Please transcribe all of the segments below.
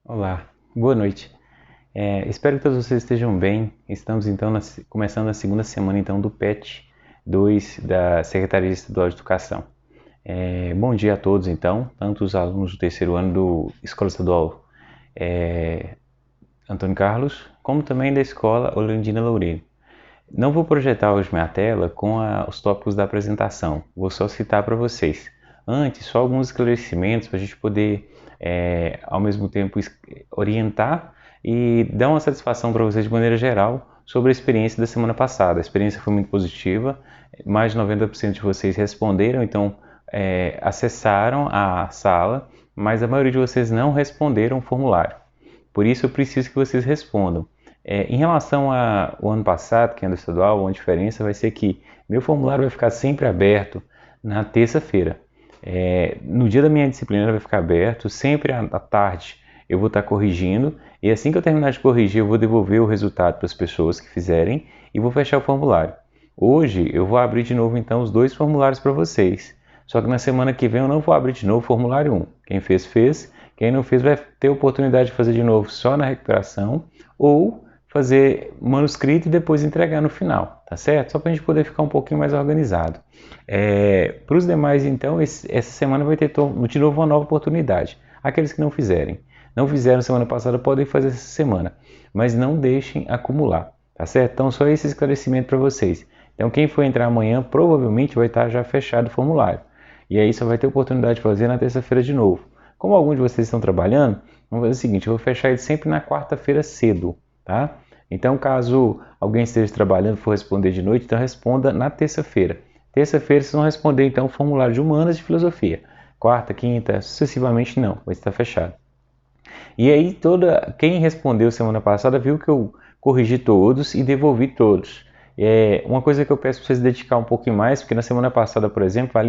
Olá, boa noite. Espero que todos vocês estejam bem. Estamos então começando a segunda semana então do PET 2 da Secretaria Estadual de Educação. Bom dia a todos então, tanto os alunos do terceiro ano do Escola Estadual Antônio Carlos, como também da Escola Olandina Loureiro. Não vou projetar hoje minha tela com os tópicos da apresentação, vou só citar para vocês. Antes, só alguns esclarecimentos para a gente poder, ao mesmo tempo, orientar e dar uma satisfação para vocês de maneira geral sobre a experiência da semana passada. A experiência foi muito positiva, mais de 90% de vocês responderam, então acessaram a sala, mas a maioria de vocês não responderam o formulário. Por isso eu preciso que vocês respondam. Em relação ao ano passado, que é ano estadual, a diferença vai ser que meu formulário vai ficar sempre aberto na terça-feira. No dia da minha disciplina vai ficar aberto, sempre à tarde eu vou estar corrigindo, e assim que eu terminar de corrigir eu vou devolver o resultado para as pessoas que fizerem e vou fechar o formulário. Hoje eu vou abrir de novo então os dois formulários para vocês, só que na semana que vem eu não vou abrir de novo o formulário 1. Quem fez, fez. Quem não fez vai ter a oportunidade de fazer de novo só na recuperação ou fazer manuscrito e depois entregar no final, tá certo? Só para a gente poder ficar um pouquinho mais organizado. Para os demais, então, essa semana vai ter de novo uma nova oportunidade. Aqueles que não fizeram semana passada, podem fazer essa semana, mas não deixem acumular, tá certo? Então, só esse esclarecimento para vocês. Então, quem for entrar amanhã, provavelmente vai estar já fechado o formulário. E aí só vai ter oportunidade de fazer na terça-feira de novo. Como alguns de vocês estão trabalhando, vamos fazer o seguinte, eu vou fechar ele sempre na quarta-feira cedo, tá? Então, caso alguém esteja trabalhando e for responder de noite, então responda na terça-feira. Terça-feira vocês vão responder então o formulário de humanas e de filosofia. Quarta, quinta, sucessivamente não, vai estar fechado. E aí quem respondeu semana passada viu que eu corrigi todos e devolvi todos. Uma coisa que eu peço para vocês dedicar um pouquinho mais, porque na semana passada, por exemplo,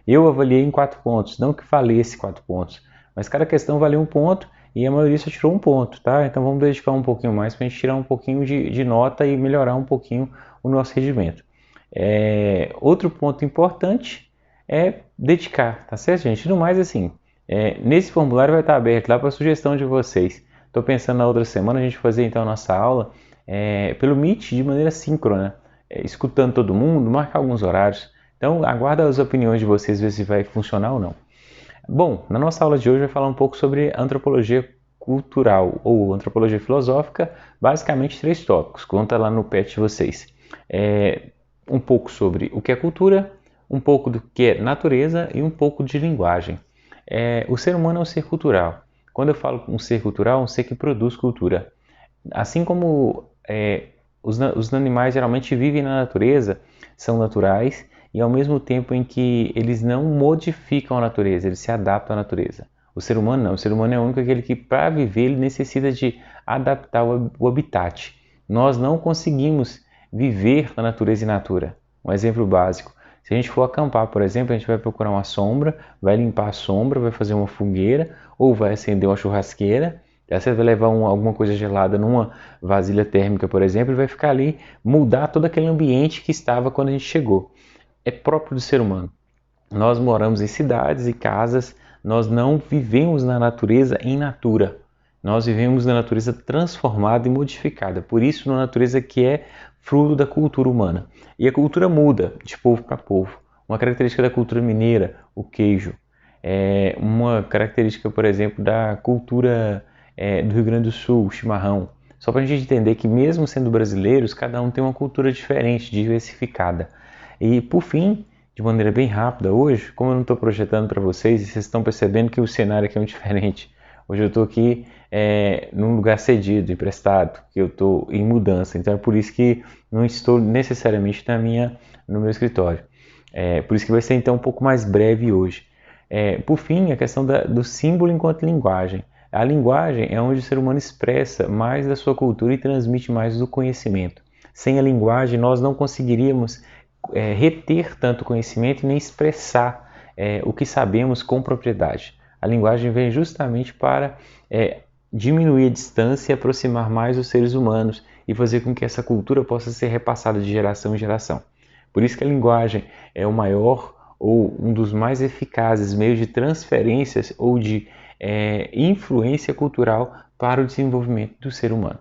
eu avaliei em 4 pontos, não que valesse 4 pontos, mas cada questão valia um ponto e a maioria só tirou um ponto, tá? Então vamos dedicar um pouquinho mais para a gente tirar um pouquinho de nota e melhorar um pouquinho o nosso rendimento. Outro ponto importante é dedicar, tá certo, gente? No mais, assim, nesse formulário vai estar aberto lá para sugestão de vocês. Estou pensando na outra semana a gente fazer então a nossa aula pelo Meet de maneira síncrona, escutando todo mundo, marcar alguns horários. Então aguarda as opiniões de vocês, ver se vai funcionar ou não. Bom, na nossa aula de hoje vai falar um pouco sobre antropologia cultural ou antropologia filosófica, basicamente 3 tópicos, conta lá no PET de vocês. Um pouco sobre o que é cultura, um pouco do que é natureza e um pouco de linguagem. O ser humano é um ser cultural. Quando eu falo um ser cultural, é um ser que produz cultura. Assim como os animais geralmente vivem na natureza, são naturais, e ao mesmo tempo em que eles não modificam a natureza, eles se adaptam à natureza. O ser humano não, o ser humano é o único aquele que para viver ele necessita de adaptar o habitat. Nós não conseguimos viver na natureza in natura. Um exemplo básico, se a gente for acampar, por exemplo, a gente vai procurar uma sombra, vai limpar a sombra, vai fazer uma fogueira ou vai acender uma churrasqueira. Você vai levar alguma coisa gelada numa vasilha térmica, por exemplo, e vai ficar ali, mudar todo aquele ambiente que estava quando a gente chegou. É próprio do ser humano. Nós moramos em cidades e casas, nós não vivemos na natureza in natura. Nós vivemos na natureza transformada e modificada. Por isso, na natureza que é fruto da cultura humana. E a cultura muda de povo para povo. Uma característica da cultura mineira, o queijo. Uma característica, por exemplo, da cultura do Rio Grande do Sul, o chimarrão. Só para a gente entender que mesmo sendo brasileiros, cada um tem uma cultura diferente, diversificada. E por fim, de maneira bem rápida hoje, como eu não estou projetando para vocês, e vocês estão percebendo que o cenário aqui é muito diferente. Hoje eu estou aqui num lugar cedido, emprestado, que eu estou em mudança, então é por isso que não estou necessariamente no meu escritório. Por isso que vai ser então um pouco mais breve hoje. Por fim, a questão do símbolo enquanto linguagem. A linguagem é onde o ser humano expressa mais da sua cultura e transmite mais do conhecimento. Sem a linguagem, nós não conseguiríamos reter tanto conhecimento e nem expressar o que sabemos com propriedade. A linguagem vem justamente para diminuir a distância e aproximar mais os seres humanos e fazer com que essa cultura possa ser repassada de geração em geração. Por isso que a linguagem é o maior ou um dos mais eficazes meios de transferências ou de influência cultural para o desenvolvimento do ser humano.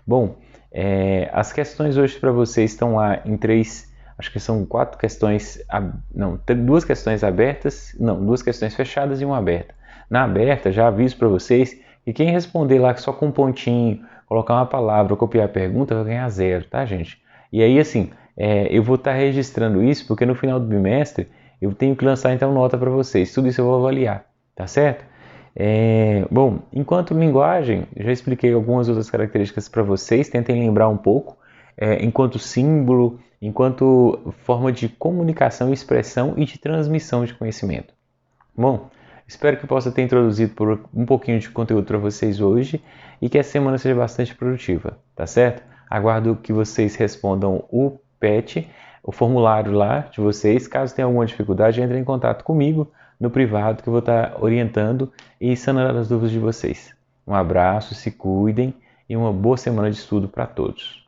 Bom, as questões hoje para vocês estão lá em acho que são 4 questões, não, 2 questões abertas, não, 2 questões fechadas e uma aberta. Na aberta, já aviso para vocês que quem responder lá só com um pontinho, colocar uma palavra ou copiar a pergunta, vai ganhar 0, tá, gente? E aí, assim, eu vou estar registrando isso porque no final do bimestre eu tenho que lançar então nota para vocês. Tudo isso eu vou avaliar, tá certo? Bom, enquanto linguagem, já expliquei algumas outras características para vocês, tentem lembrar um pouco. Enquanto símbolo, enquanto forma de comunicação, expressão e de transmissão de conhecimento. Bom, espero que possa ter introduzido um pouquinho de conteúdo para vocês hoje e que a semana seja bastante produtiva, tá certo? Aguardo que vocês respondam o PET, o formulário lá de vocês. Caso tenha alguma dificuldade, entre em contato comigo no privado que eu vou estar orientando e sanando as dúvidas de vocês. Um abraço, se cuidem e uma boa semana de estudo para todos.